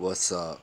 What's up?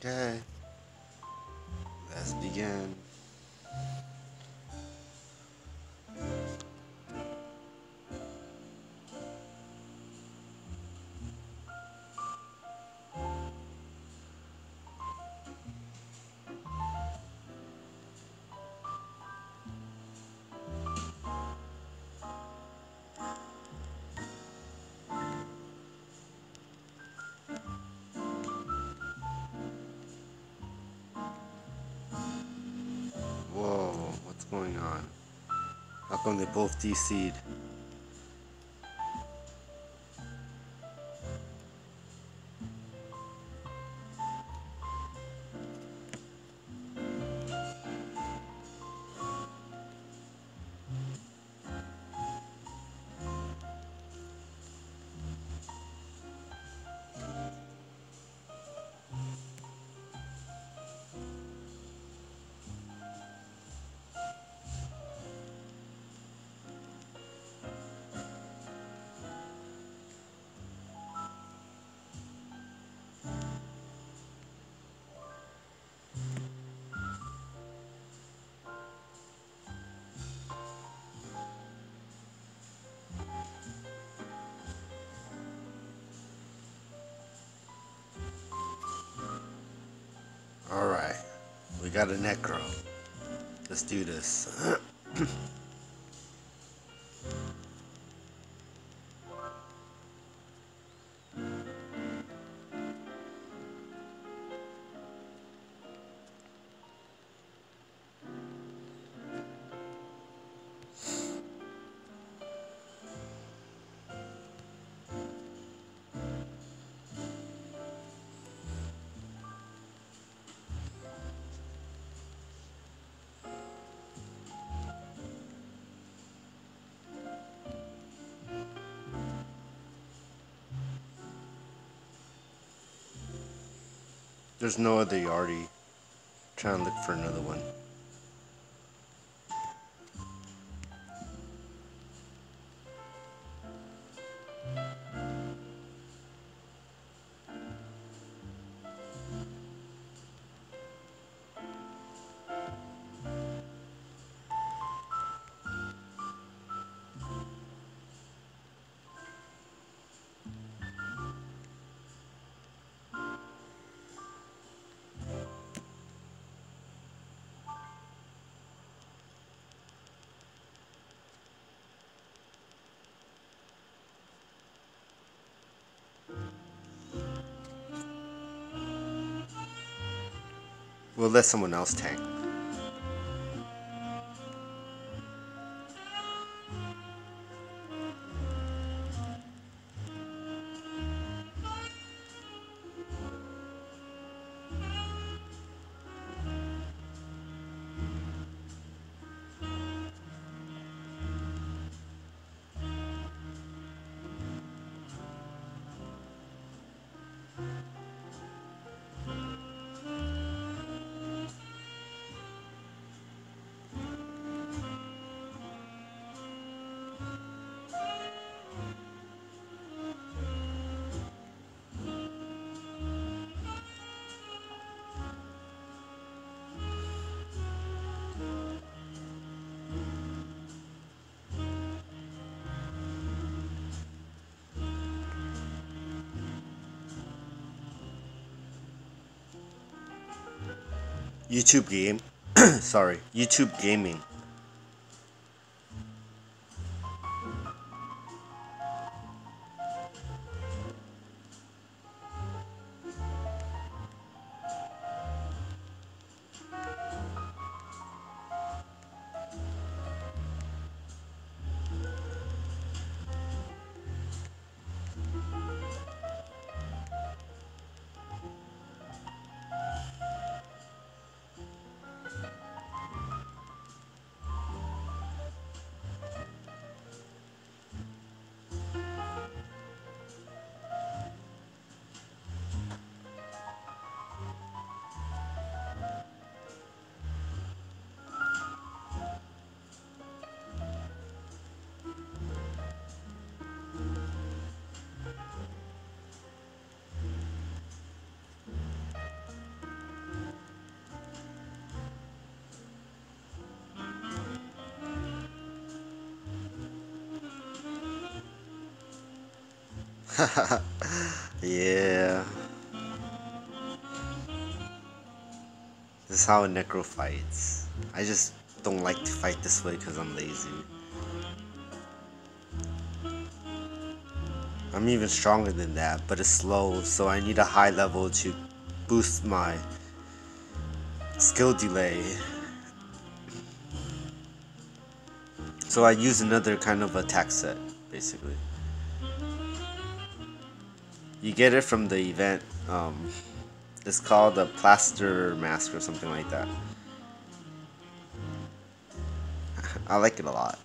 Okay, let's begin. Whoa, what's going on? How come they both DC'd? Alright, we got a Necro. Let's do this. There's no other Yardie. Trying to look for another one. We'll let someone else tank. YouTube game. Sorry, YouTube gaming. Yeah. This is how a necro fights. I just don't like to fight this way because I'm lazy. I'm even stronger than that, but it's slow, so I need a high level to boost my skill delay. So I use another kind of attack set, basically. You get it from the event. It's called a plaster mask or something like that. I like it a lot.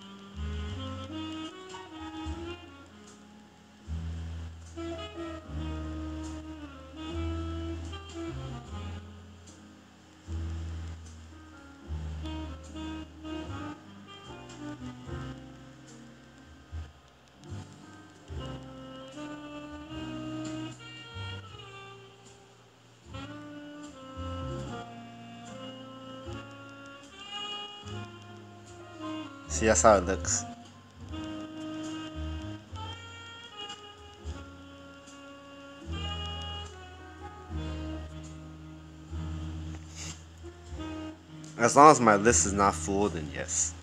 See, that's how it looks. As long as my list is not full, then yes.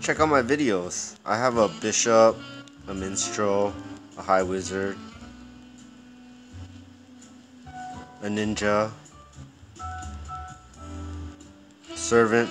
Check out my videos. I have a bishop, a minstrel, a high wizard, a ninja, servant.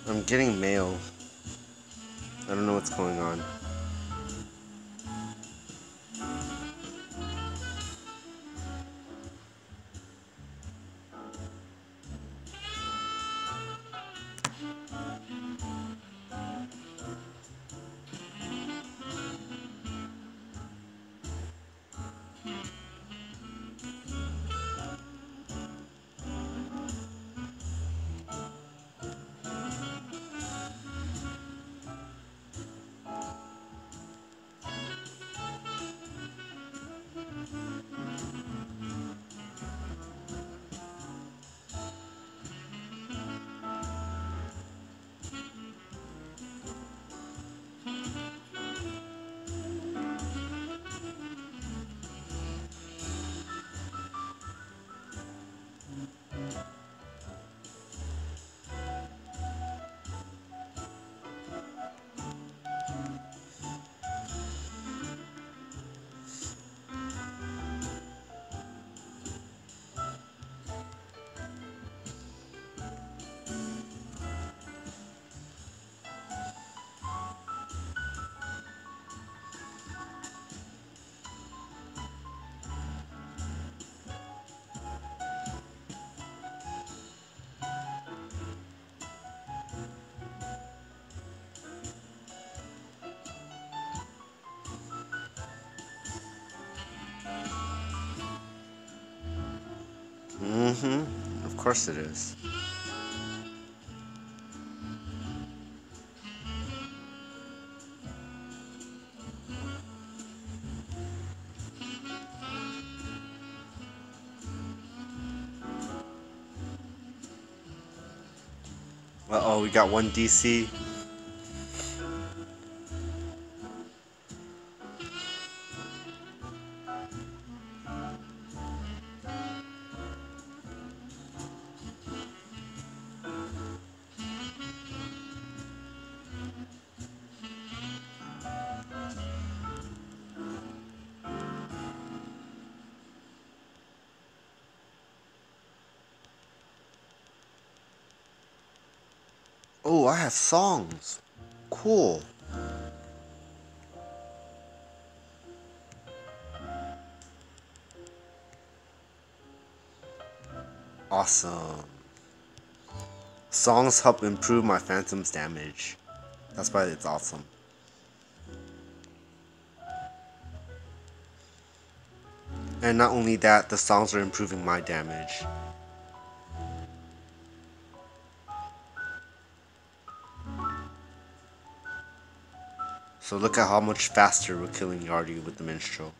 I'm getting mail. I don't know what's going on. course it is. Uh-oh, we got one DC. Oh, I have songs. Cool. Awesome. Songs help improve my phantom's damage. That's why it's awesome. And not only that, the songs are improving my damage. So look at how much faster we're killing Yardy with the Minstrel.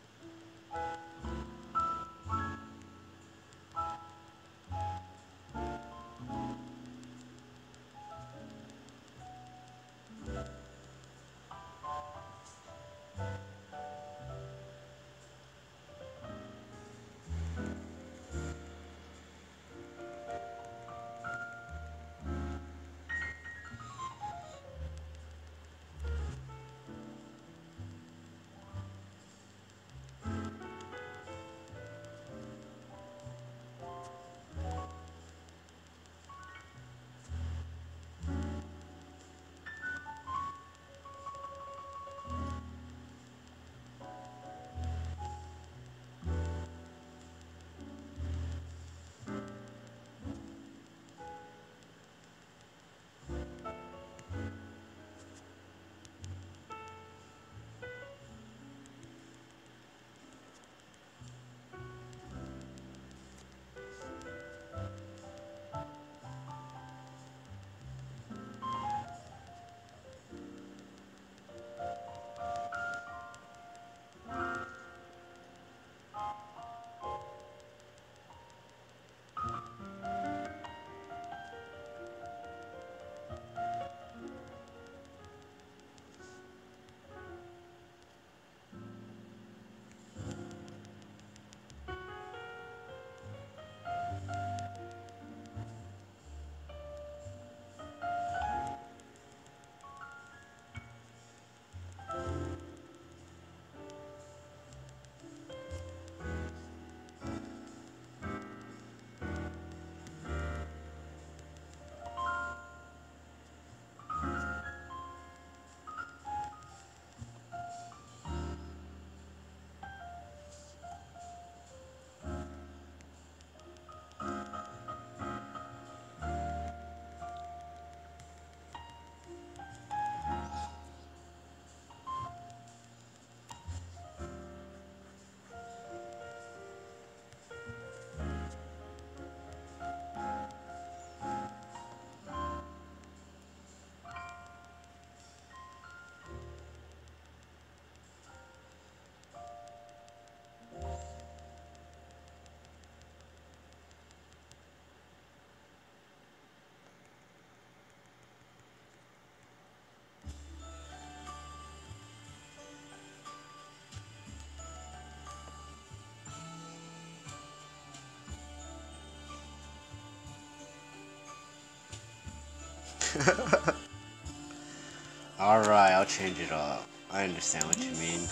Alright, I'll change it up. I understand what you mean.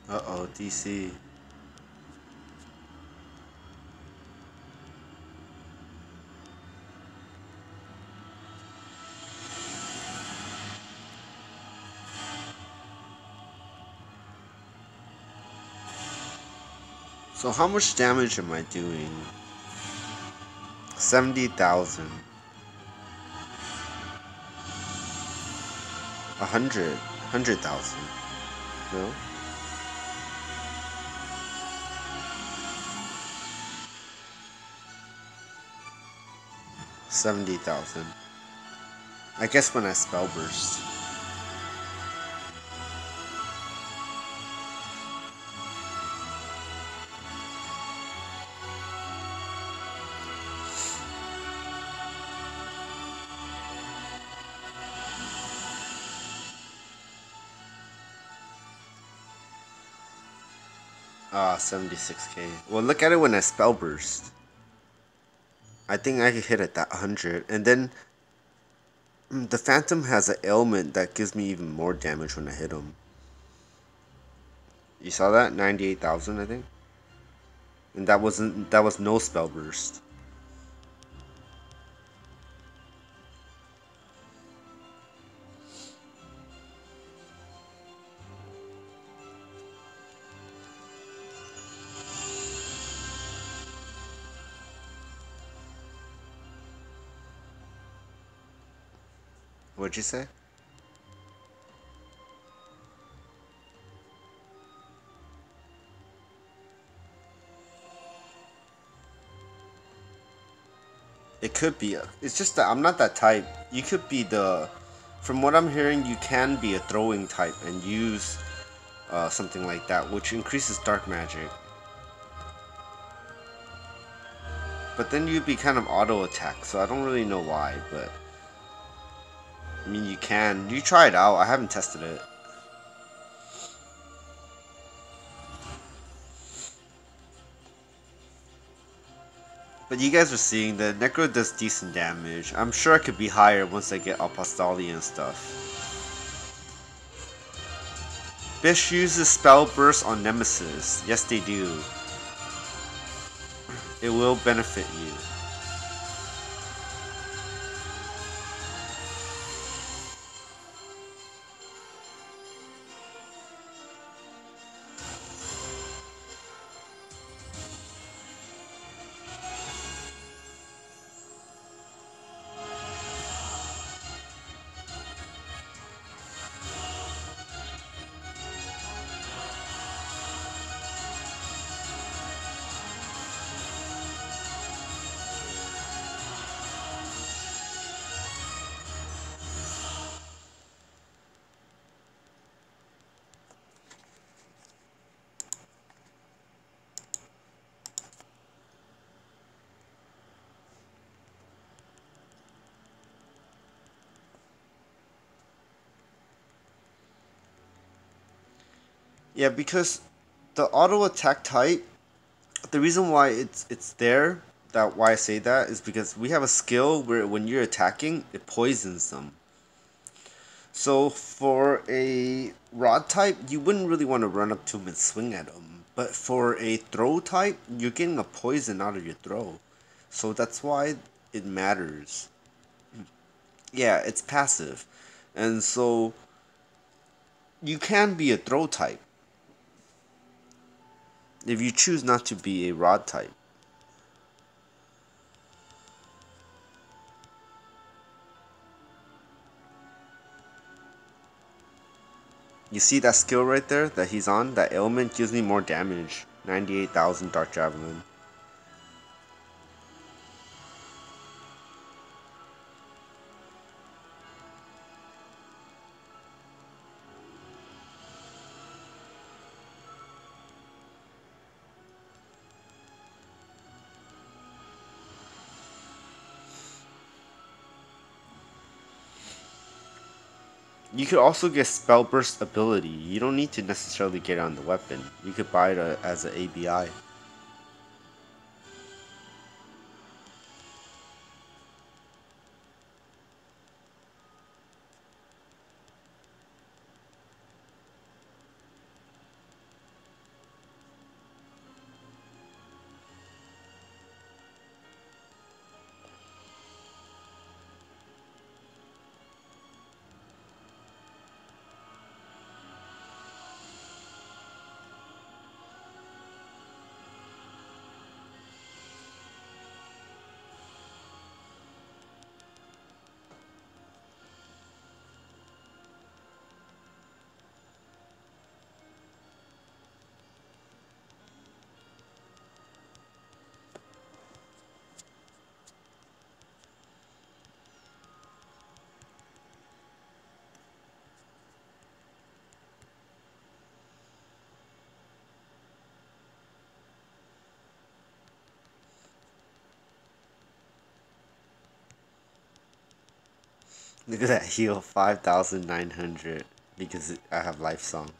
Uh-oh, DC. So how much damage am I doing? 70,000. 100,000. No? 70,000. I guess when I spell burst. Ah, 76k. Well, look at it when I spell burst. I think I could hit at that 100. And then the Phantom has an ailment that gives me even more damage when I hit him. You saw that? 98,000, I think. And that was no spell burst. What'd you say? It could be. It's just that I'm not that type. You could be the. From what I'm hearing, you can be a throwing type and use something like that, which increases dark magic. But then you'd be kind of auto attack, so I don't really know why. But I mean, you can. You try it out. I haven't tested it. But you guys are seeing that Necro does decent damage. I'm sure it could be higher once I get Apostoli and stuff. Bish uses Spell Burst on Nemesis. Yes, they do. It will benefit you. Yeah, because the auto attack type, the reason why it's there, that why I say that is because we have a skill where when you're attacking, it poisons them. So for a rod type, you wouldn't really want to run up to him and swing at him. But for a throw type, you're getting a poison out of your throw. So that's why it matters. Yeah, it's passive. And so you can be a throw type if you choose not to be a rod type. You see that skill right there that he's on? That ailment gives me more damage. 98,000 Dark Javelin. You could also get Spell Burst ability. You don't need to necessarily get it on the weapon. You could buy it as an ABI. Look at that heal, 5,900 because I have life song.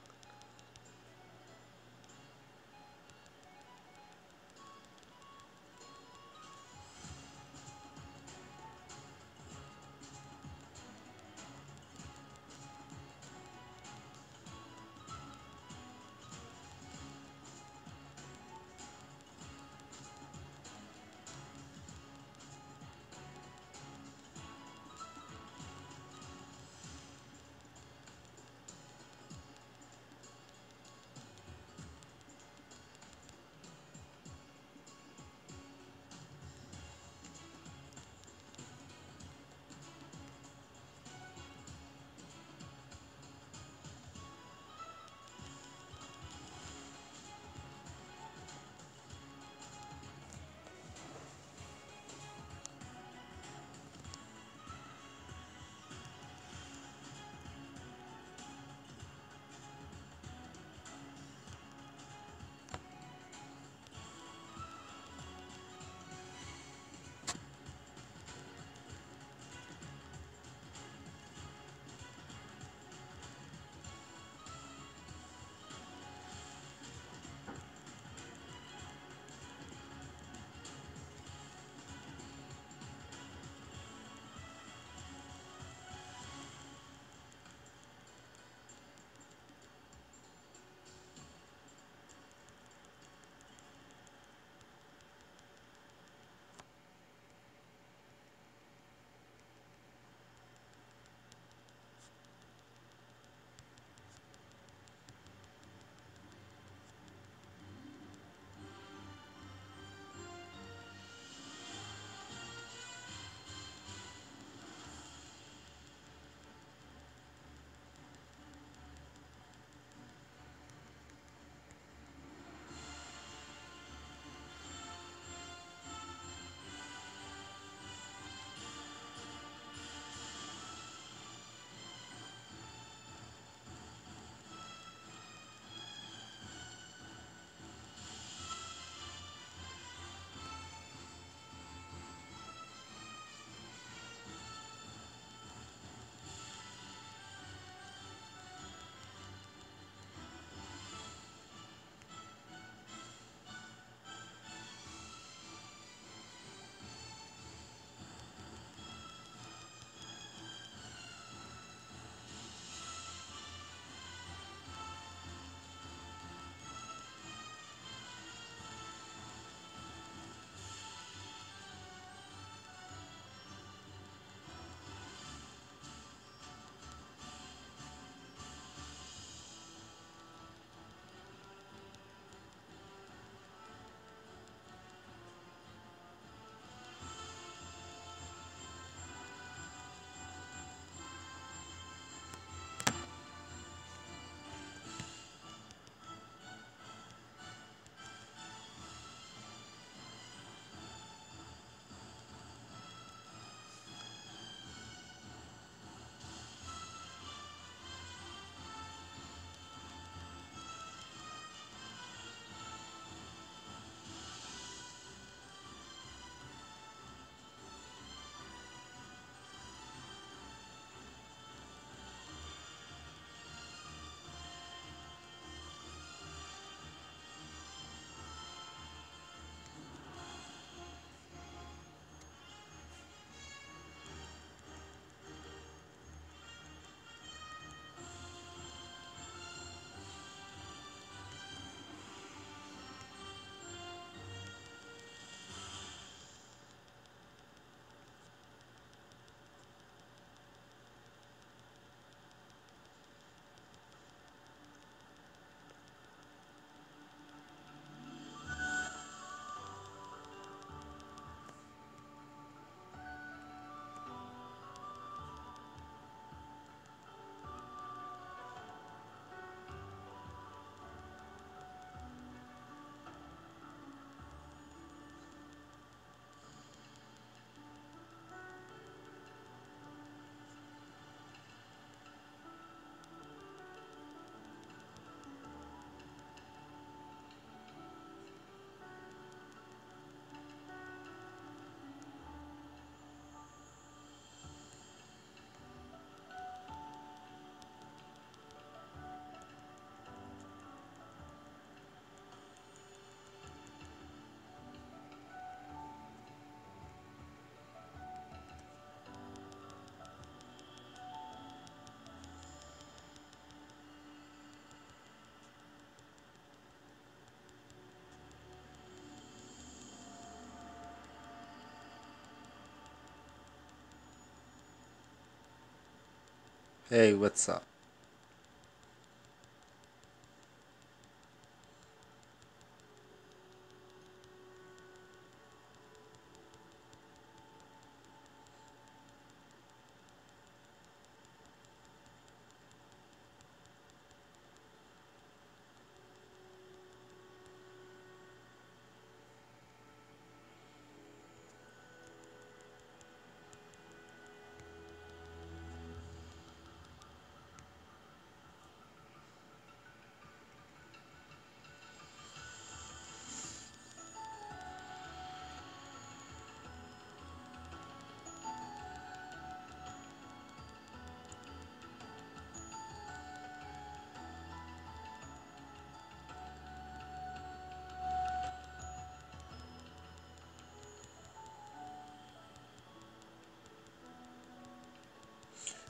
Hey, what's up?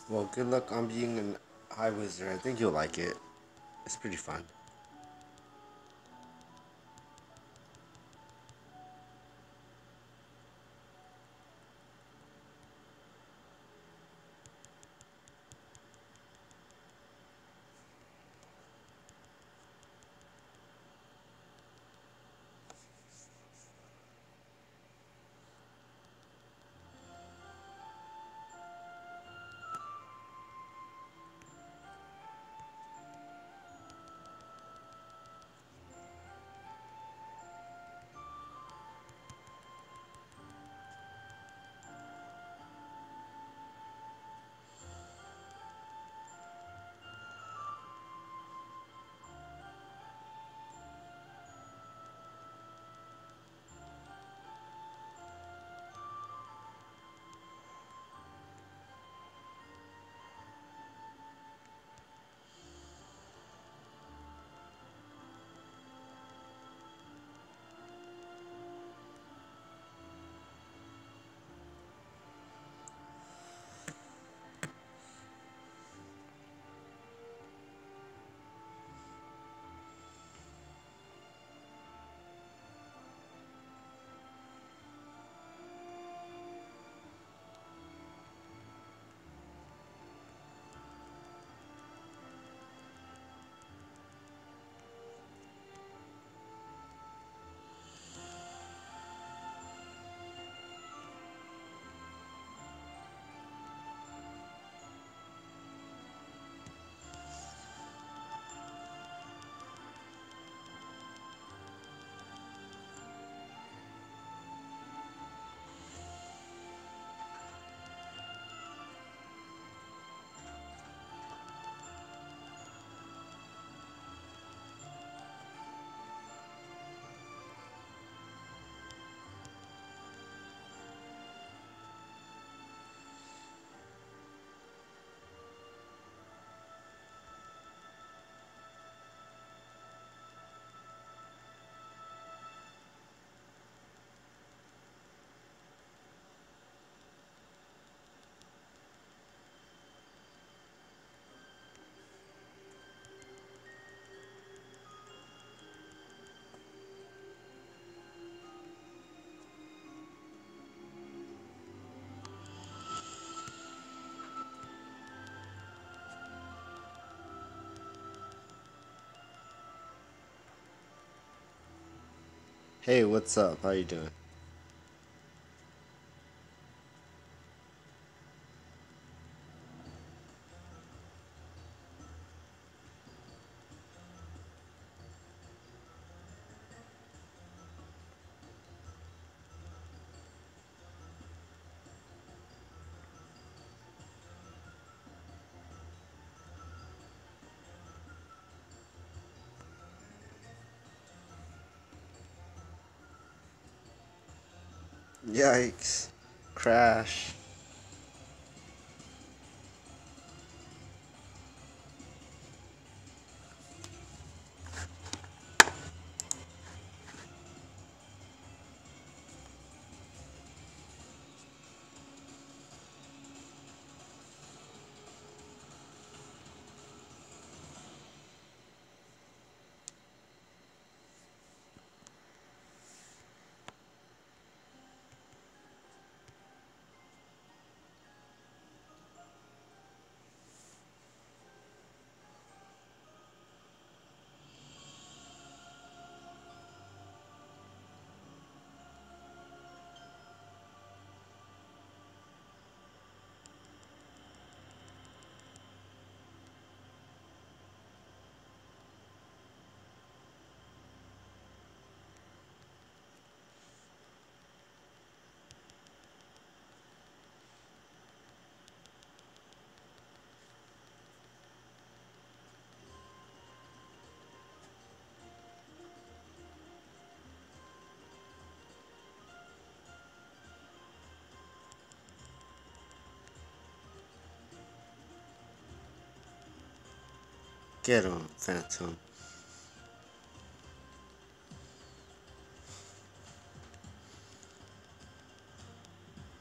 Well, good luck on being an high wizard. I think you'll like it. It's pretty fun. Hey, what's up? How you doing? Yikes. Crash. Get him, Phantom.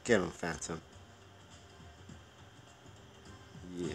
Get him, Phantom. Yeah.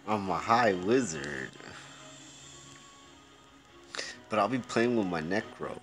I'm a high wizard, but I'll be playing with my Necro.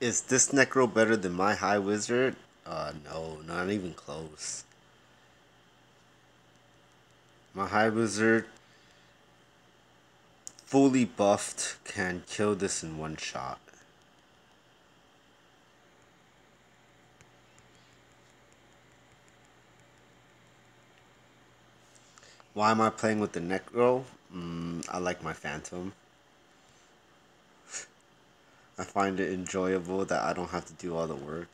Is this Necro better than my high wizard? No, not even close. My high wizard, fully buffed, can kill this in one shot. Why am I playing with the Necro? I like my Phantom. I find it enjoyable that I don't have to do all the work.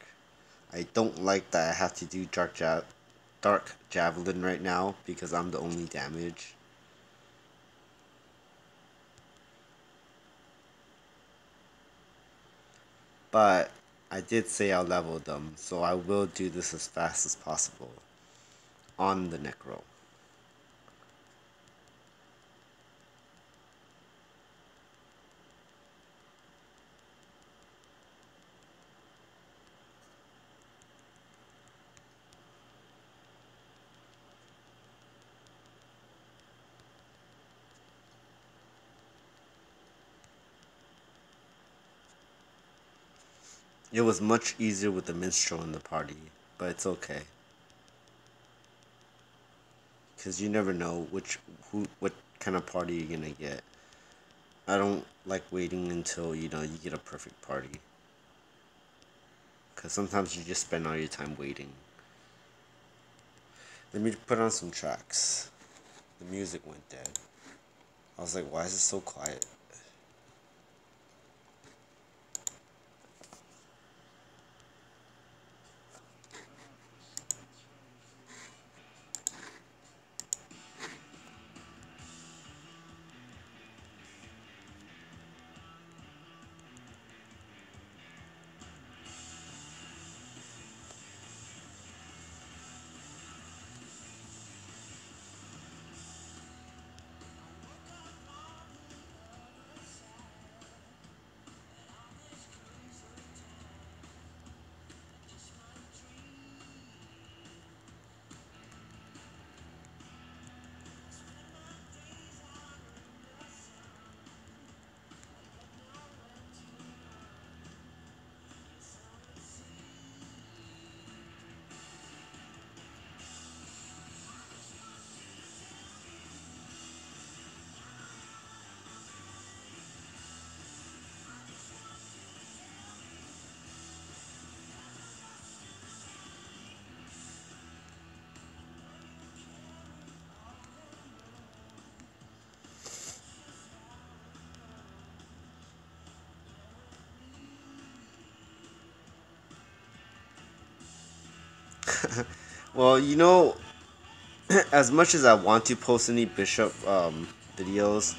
I don't like that I have to do Dark Javelin right now because I'm the only damage. But I did say I'll level them, so I will do this as fast as possible on the Necro. It was much easier with the minstrel in the party, but it's okay. Cause you never know what kind of party you're gonna get. I don't like waiting until you get a perfect party. Cause sometimes you just spend all your time waiting. Let me put on some tracks. The music went dead. I was like, why is it so quiet? Well, as much as I want to post any bishop videos,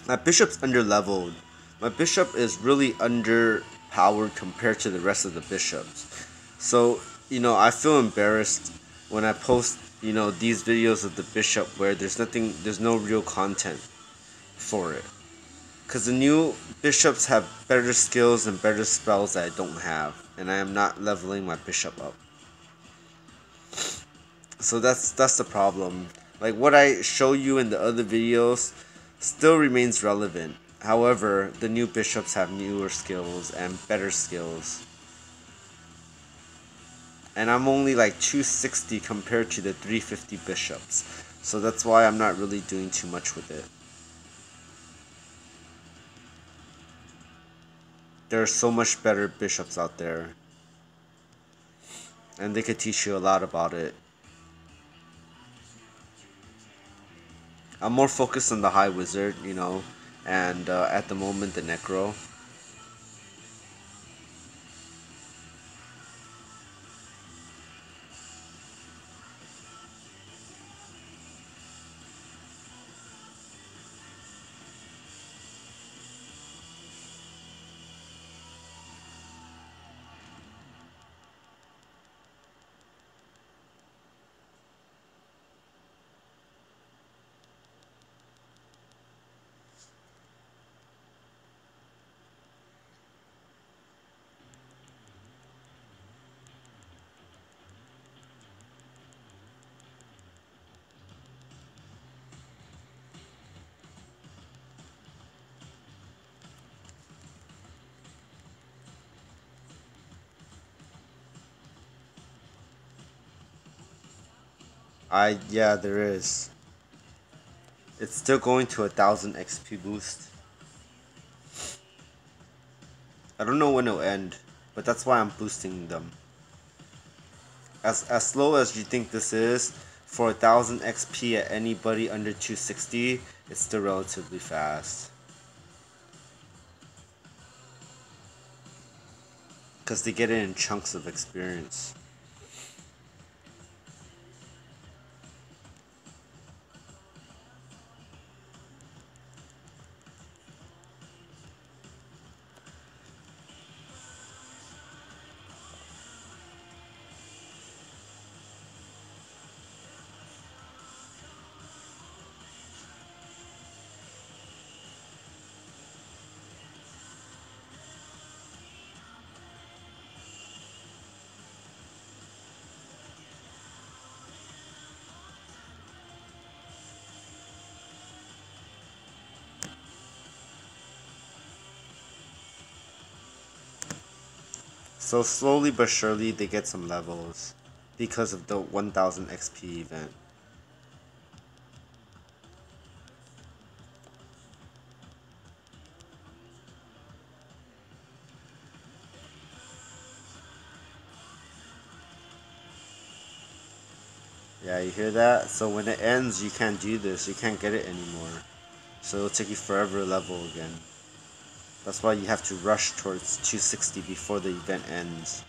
my bishop's under leveled. My bishop is really underpowered compared to the rest of the bishops. So, I feel embarrassed when I post, these videos of the bishop where there's no real content for it. Because the new bishops have better skills and better spells that I don't have. And I am not leveling my bishop up. So that's the problem. Like what I show you in the other videos still remains relevant. However, the new bishops have newer skills and better skills. And I'm only like 260 compared to the 350 bishops. So that's why I'm not really doing too much with it. There are so much better bishops out there. And they could teach you a lot about it. I'm more focused on the High Wizard, and at the moment the Necro. Yeah, there is. It's still going to 1,000 XP boost. I don't know when it'll end, but that's why I'm boosting them. As slow as you think this is, for 1,000 XP at anybody under 260, it's still relatively fast. Because they get it in chunks of experience. So slowly but surely they get some levels because of the 1,000 XP event. Yeah, you hear that? So when it ends, you can't do this. You can't get it anymore. So it'll take you forever to level again. That's why you have to rush towards 260 before the event ends.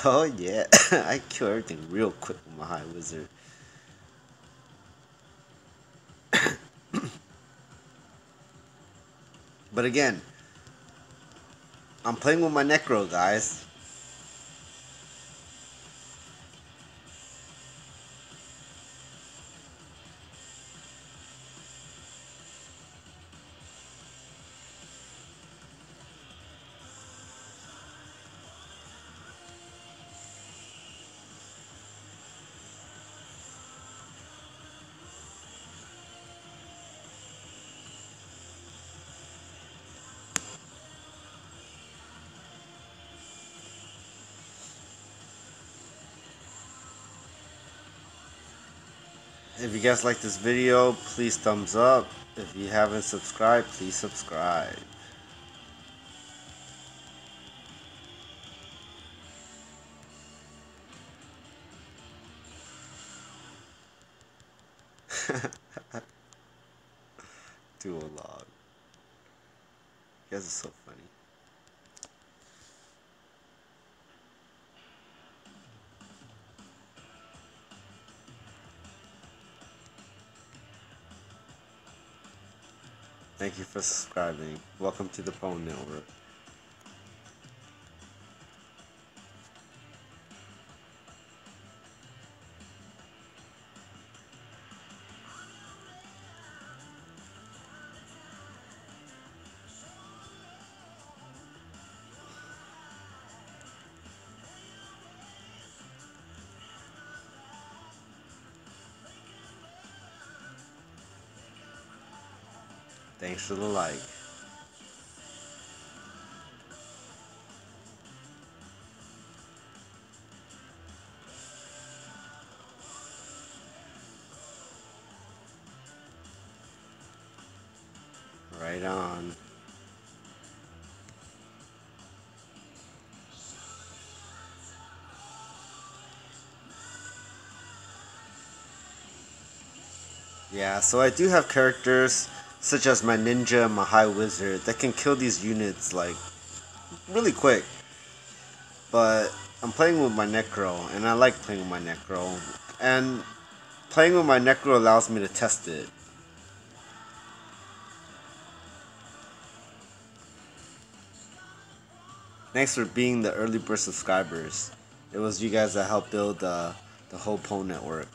Oh yeah, I kill everything real quick with my high wizard. But again, I'm playing with my Necro, guys. If you guys like this video, please thumbs up. If you haven't subscribed, please subscribe. Dual log. You guys are so funny. Thank you for subscribing. Welcome to the Phone Network. Thanks for the like. Right on. Yeah, so I do have characters such as my ninja and my high wizard that can kill these units like really quick. But I'm playing with my Necro and I like playing with my Necro. And playing with my Necro allows me to test it. Thanks for being the early bird subscribers. It was you guys that helped build the whole Poe network.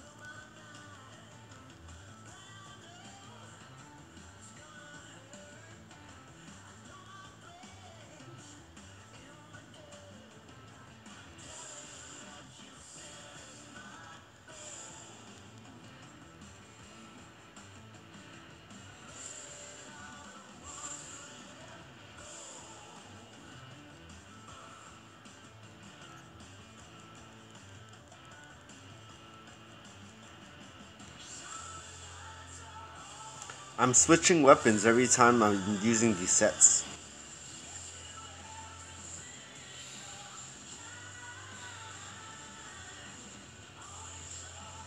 I'm switching weapons every time I'm using these sets.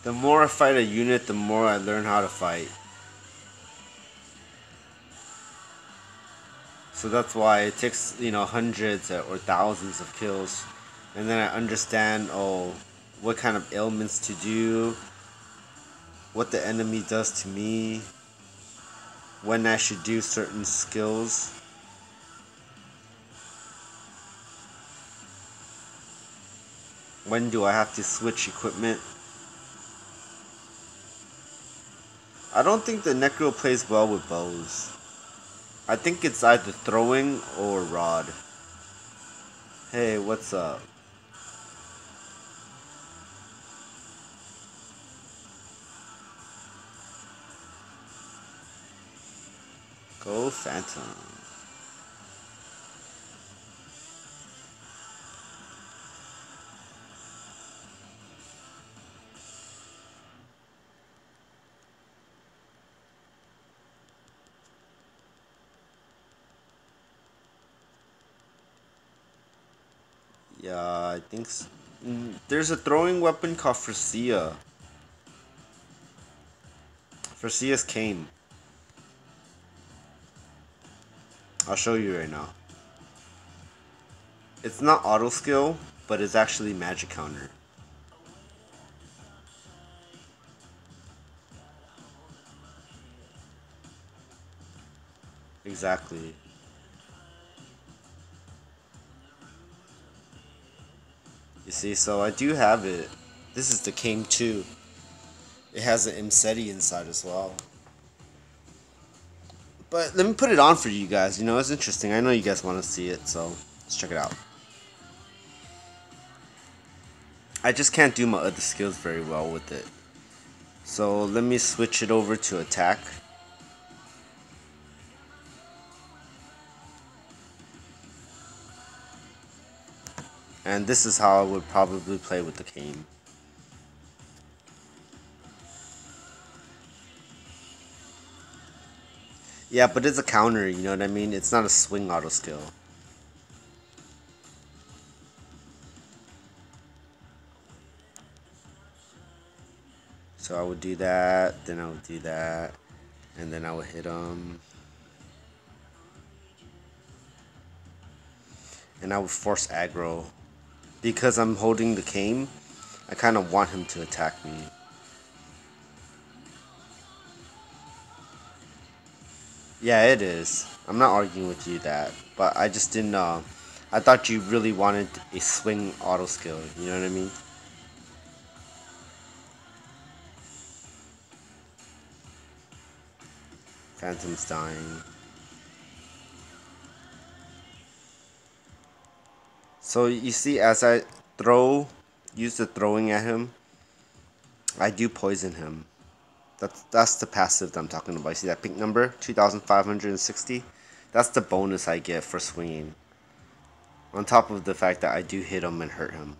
The more I fight a unit, the more I learn how to fight. So that's why it takes, hundreds or thousands of kills. And then I understand, what kind of ailments to do, what the enemy does to me, when I should do certain skills. When do I have to switch equipment? I don't think the Necro plays well with bows. I think it's either throwing or rod. Hey, what's up? Go Phantom. Yeah, I think so. There's a throwing weapon called Frasia. Frasia's cane. I'll show you right now. It's not auto skill, but it's actually magic counter. Exactly. You see, so I do have it. This is the cane 2. It has an Imseti inside as well. But let me put it on for you guys. It's interesting. I know you guys want to see it, so let's check it out. I just can't do my other skills very well with it. So let me switch it over to attack. And this is how I would probably play with the cane. Yeah, but it's a counter, you know what I mean? It's not a swing auto skill. So I would do that, then I would do that, and then I would hit him. And I would force aggro. Because I'm holding the cane, I kind of want him to attack me. Yeah, it is. I'm not arguing with you that, but I just didn't, I thought you really wanted a swing auto skill, you know what I mean? Phantom's dying. So you see, as I use the throwing at him, I do poison him. That's the passive that I'm talking about. You see that pink number, 2,560? That's the bonus I get for swinging. On top of the fact that I do hit him and hurt him.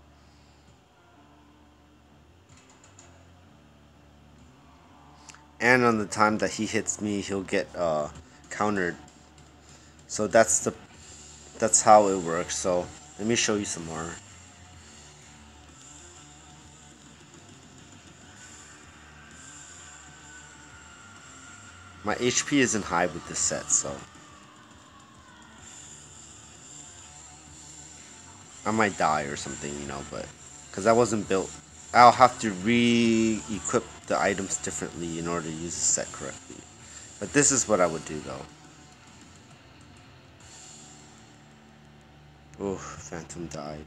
And on the time that he hits me, he'll get countered. So that's how it works. So let me show you some more. My HP isn't high with this set, so I might die or something, but because I wasn't built, I'll have to re-equip the items differently in order to use the set correctly. But this is what I would do though. Oh, Phantom died.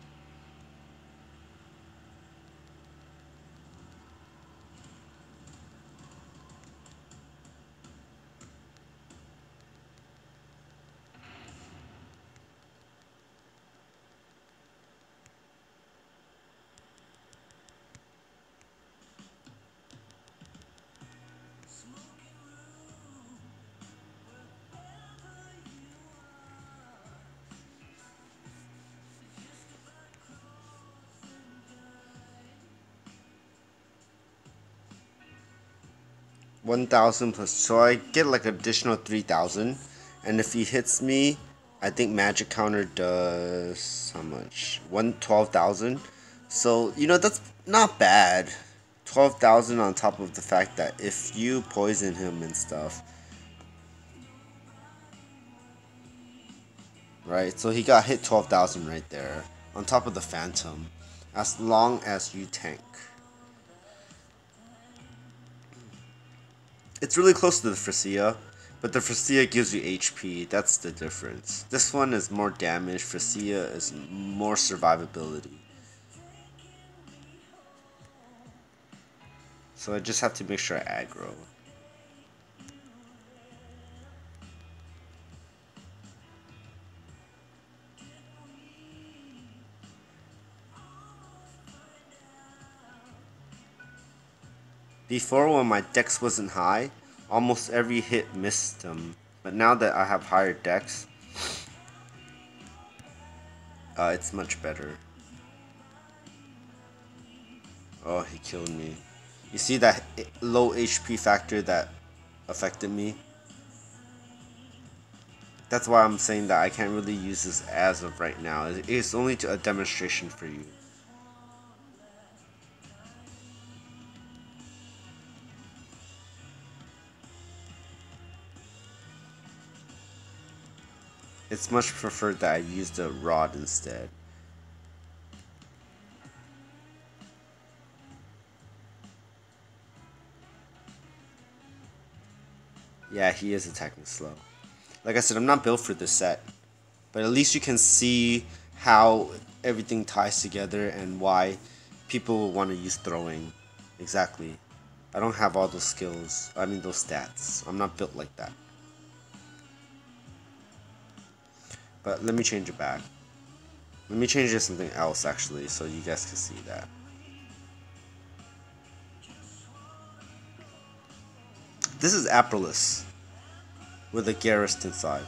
$1,000 plus, so I get like additional 3,000, and if he hits me, I think magic counter does how much? 12,000. So that's not bad. 12,000 on top of the fact that if you poison him and stuff, right? So he got hit 12,000 right there on top of the Phantom, as long as you tank. It's really close to the Frisia, but the Frisia gives you HP. That's the difference. This one is more damage. Frisia is more survivability. So I just have to make sure I aggro. Before, when my dex wasn't high, almost every hit missed them. But now that I have higher dex, it's much better. Oh, he killed me. You see that low HP factor that affected me? That's why I'm saying that I can't really use this as of right now. It's only a demonstration for you. It's much preferred that I use the rod instead. Yeah, he is attacking slow. Like I said, I'm not built for this set. But at least you can see how everything ties together and why people will want to use throwing. Exactly. I don't have all those skills. I mean those stats. I'm not built like that. But let me change it back. Let me change it to something else actually so you guys can see that. This is Aprilis with a Garrist inside.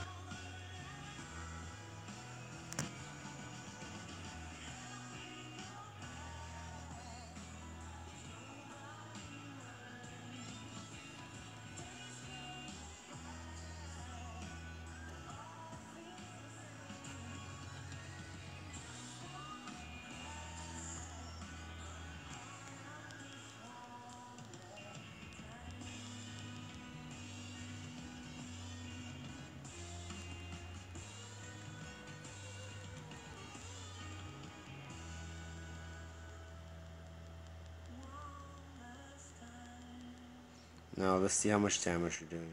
Now let's see how much damage you're doing.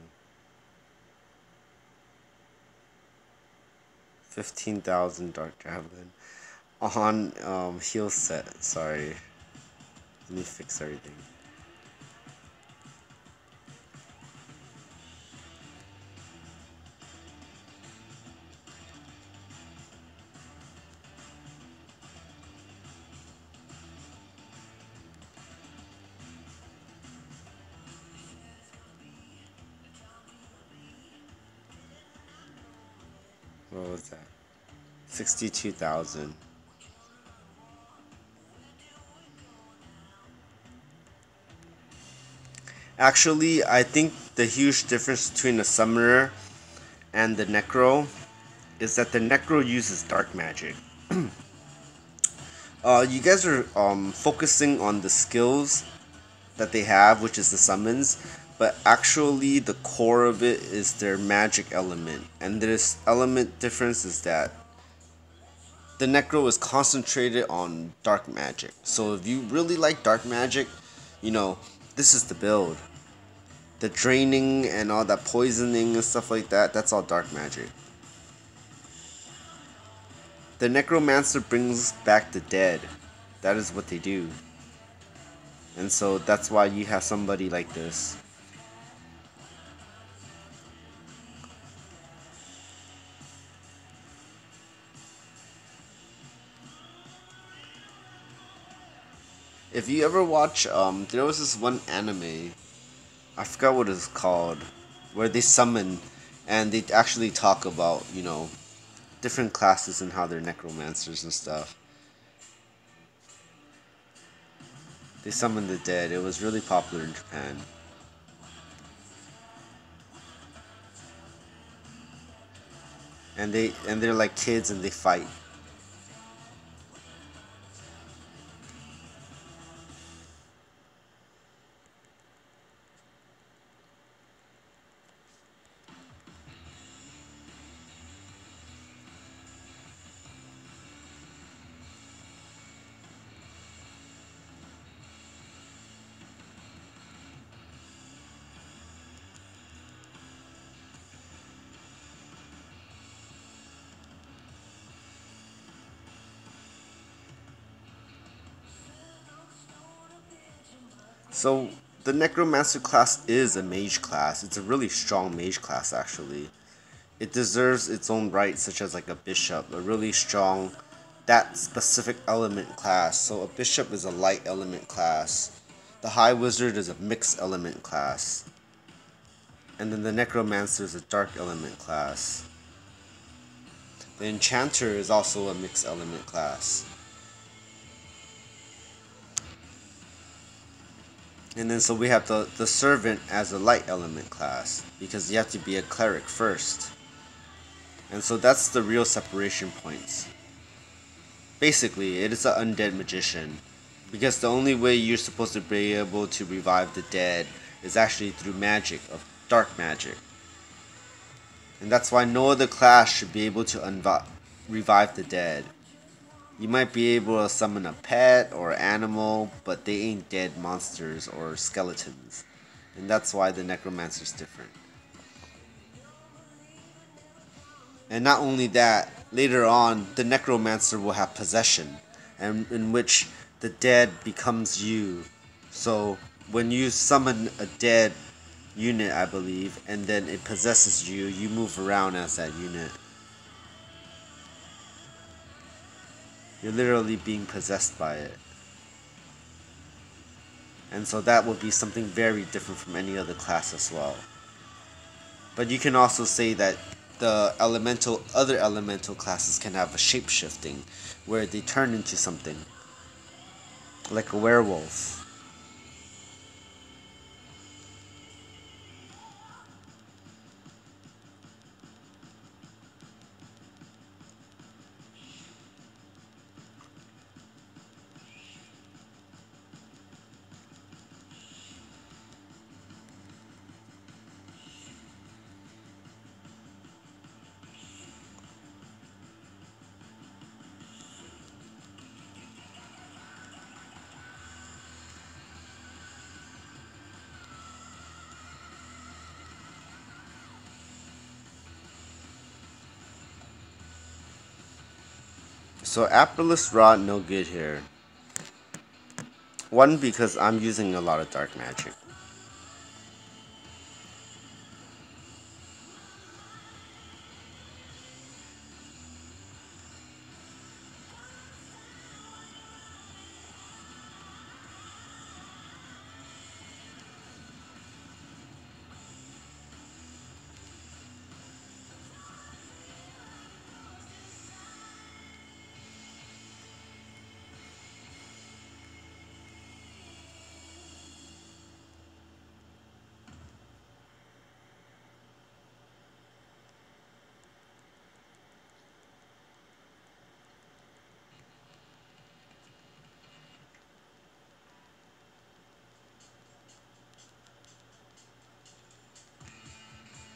15,000 Dark Javelin on heal set. Sorry. Let me fix everything. What was that? 62,000. Actually, I think the huge difference between the Summoner and the Necro is that the Necro uses dark magic. You guys are focusing on the skills that they have, which is the summons, but actually the core of it is their magic element. And this element difference is that the Necro is concentrated on dark magic. So if you really like dark magic, this is the build. The draining and all that poisoning and stuff like that, that's all dark magic. The Necromancer brings back the dead. That is what they do. And so that's why you have somebody like this. If you ever watch, there was this one anime, I forgot what it's called, where they summon and they actually talk about, you know, different classes and how they're necromancers and stuff. They summon the dead. It was really popular in Japan. And they're like kids and they fight. So the Necromancer class is a mage class. It's a really strong mage class actually. It deserves its own right, such as like a bishop, a really strong that specific element class. So a bishop is a light element class. The high wizard is a mixed element class. And then the necromancer is a dark element class. The enchanter is also a mixed element class. And then so we have the servant as a light element class, because you have to be a cleric first. And so that's the real separation points. Basically, it is an undead magician, because the only way you're supposed to be able to revive the dead is actually through magic, of dark magic. And that's why no other class should be able to revive the dead. You might be able to summon a pet or animal, but they ain't dead monsters or skeletons. And that's why the necromancer's different. And not only that, later on, the necromancer will have possession, and in which the dead becomes you. So when you summon a dead unit, I believe, and then it possesses you, you move around as that unit. You're literally being possessed by it. And so that would be something very different from any other class as well. But you can also say that the other elemental classes can have a shape shifting, where they turn into something, like a werewolf. So Aperless Rod no good here. One, because I'm using a lot of dark magic.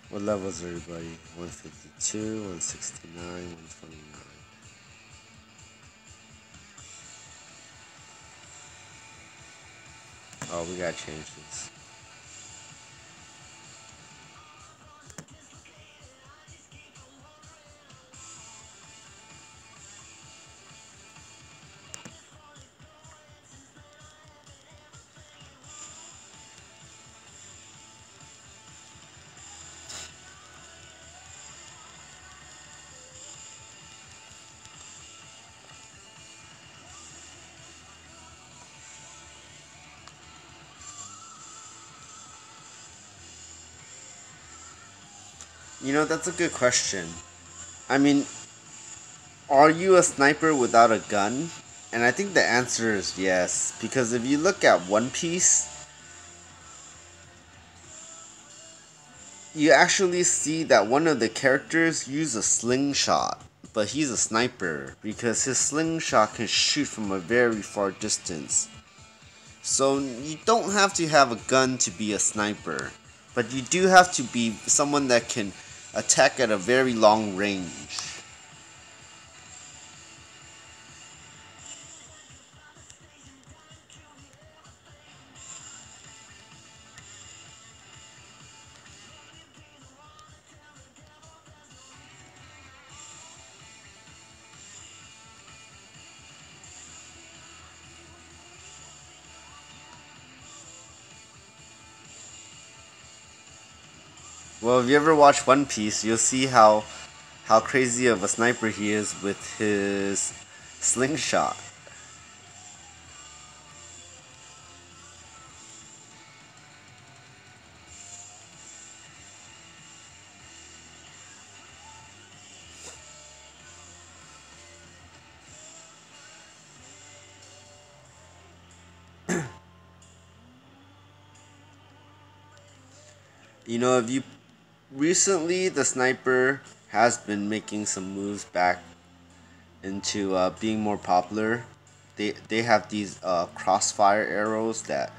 What levels are everybody? 152, 169, 129. Oh, we gotta change this. That's a good question. I mean, are you a sniper without a gun? And I think the answer is yes, because if you look at One Piece, you actually see that one of the characters use a slingshot, but he's a sniper because his slingshot can shoot from a very far distance. So you don't have to have a gun to be a sniper, but you do have to be someone that can attack at a very long range. Well, if you ever watch One Piece, you'll see how crazy of a sniper he is with his slingshot. If you recently the sniper has been making some moves back into being more popular. They have these crossfire arrows that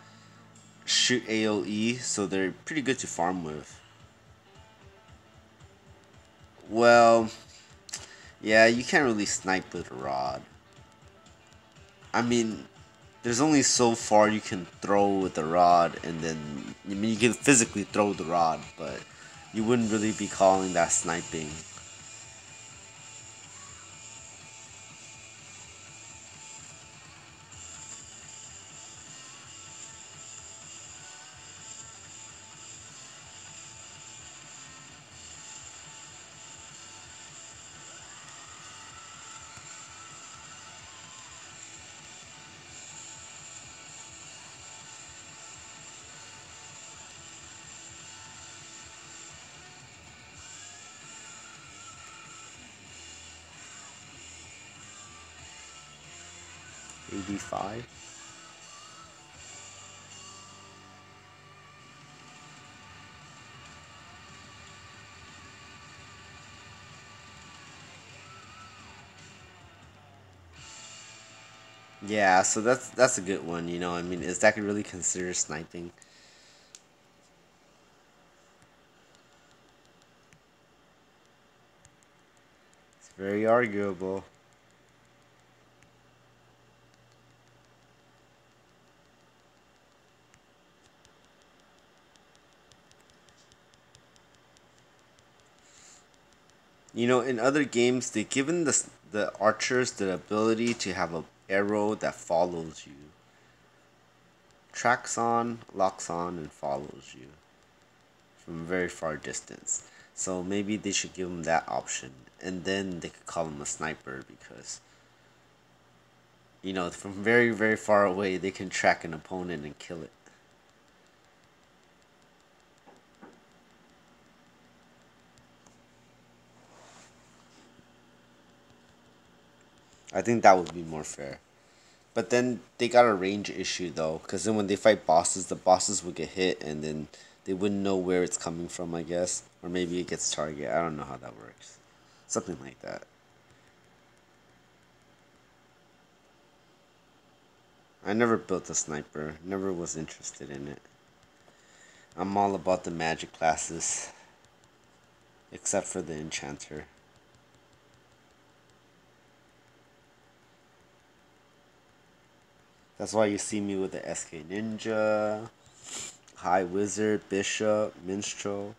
shoot AOE, so they're pretty good to farm with. Well, yeah, you can't really snipe with a rod. I mean, there's only so far you can throw with the rod, and then I mean you can physically throw the rod, but you wouldn't really be calling that sniping. 85. Yeah, so that's a good one. I mean, is that really considered sniping? It's very arguable. In other games, they've given the archers the ability to have a arrow that follows you, tracks on, locks on, and follows you from a very far distance. So maybe they should give them that option, and then they could call him a sniper because from very very far away they can track an opponent and kill it. I think that would be more fair. But then they got a range issue though, because then when they fight bosses, the bosses would get hit, and then they wouldn't know where it's coming from, I guess, or maybe it gets target. I don't know how that works. Something like that. I never built a sniper. Never was interested in it. I'm all about the magic classes, except for the enchanter. That's why you see me with the SK Ninja, High Wizard, Bishop, Minstrel.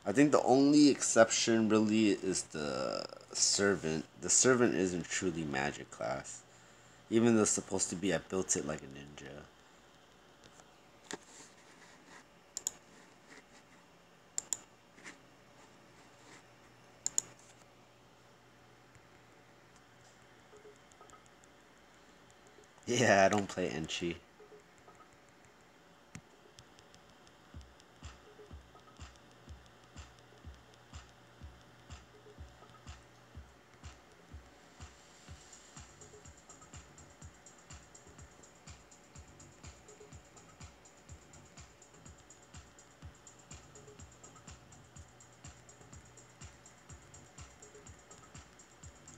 I think the only exception really is the servant. The servant isn't truly magic class. Even though it's supposed to be, I built it like a ninja. Yeah, I don't play Enchi.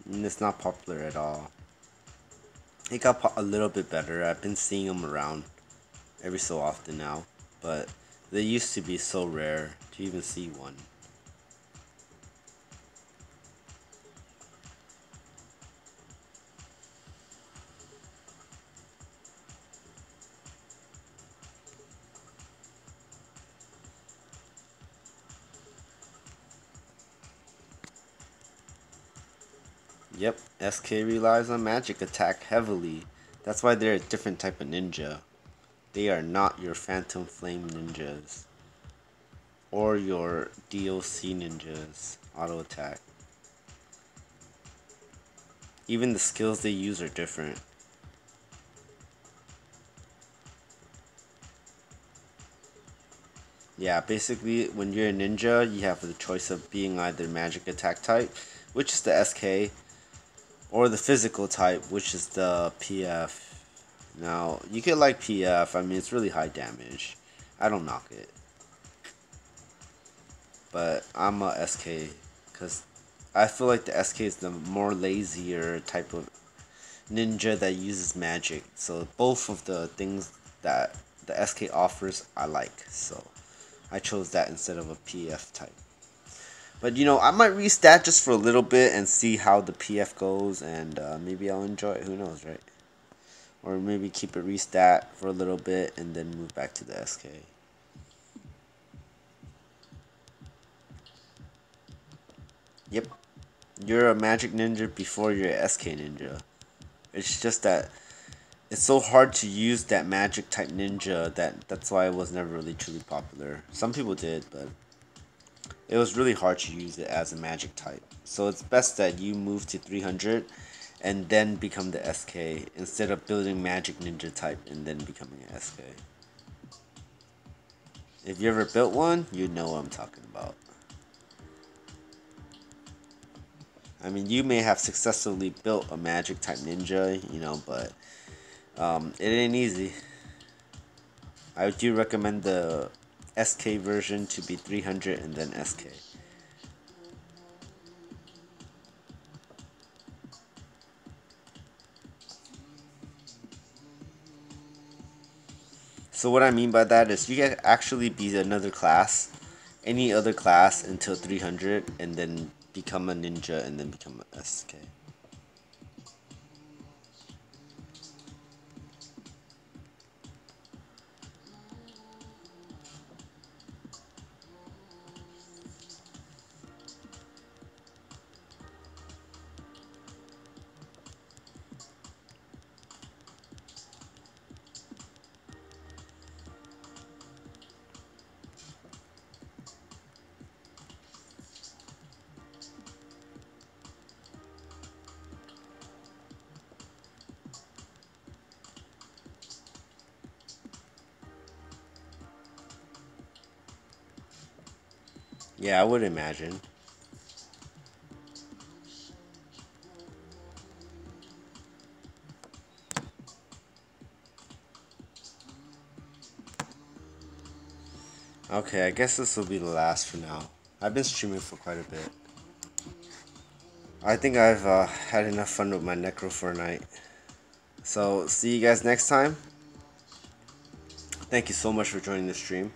and it's not popular at all. It got a little bit better. I've been seeing them around every so often now, but they used to be so rare to even see one. Yep, SK relies on magic attack heavily. That's why they're a different type of ninja. They are not your Phantom Flame ninjas or your DOC ninjas, auto attack. Even the skills they use are different. Yeah, basically, when you're a ninja, you have the choice of being either magic attack type, which is the SK, or the physical type, which is the PF. Now, you could like PF, I mean, it's really high damage. I don't knock it. But I'm a SK, because I feel like the SK is the more lazier type of ninja that uses magic. So both of the things that the SK offers, I like. So I chose that instead of a PF type. But you know, I might restat just for a little bit and see how the PF goes, and maybe I'll enjoy it. Who knows, right? Or maybe keep it restat for a little bit and then move back to the SK. Yep, you're a magic ninja before you're a SK ninja. It's just that it's so hard to use that magic type ninja that's why it was never really truly popular. Some people did, but it was really hard to use it as a magic type. So it's best that you move to 300 and then become the SK instead of building magic ninja type and then becoming an SK. If you ever built one, you know what I'm talking about. I mean, you may have successfully built a magic type ninja, you know, but it ain't easy. I do recommend the SK version to be 300 and then SK. So what I mean by that is you can actually be another class, any other class until 300 and then become a ninja and then become a SK. Yeah, I would imagine. Okay, I guess this will be the last for now. I've been streaming for quite a bit. I think I've had enough fun with my Necro for a night. So, see you guys next time. Thank you so much for joining the stream.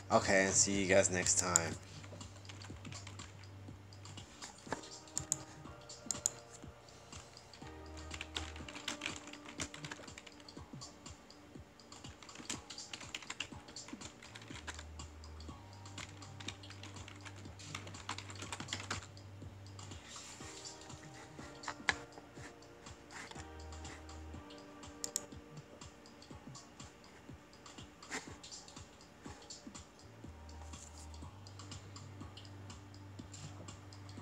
Okay, and see you guys next time.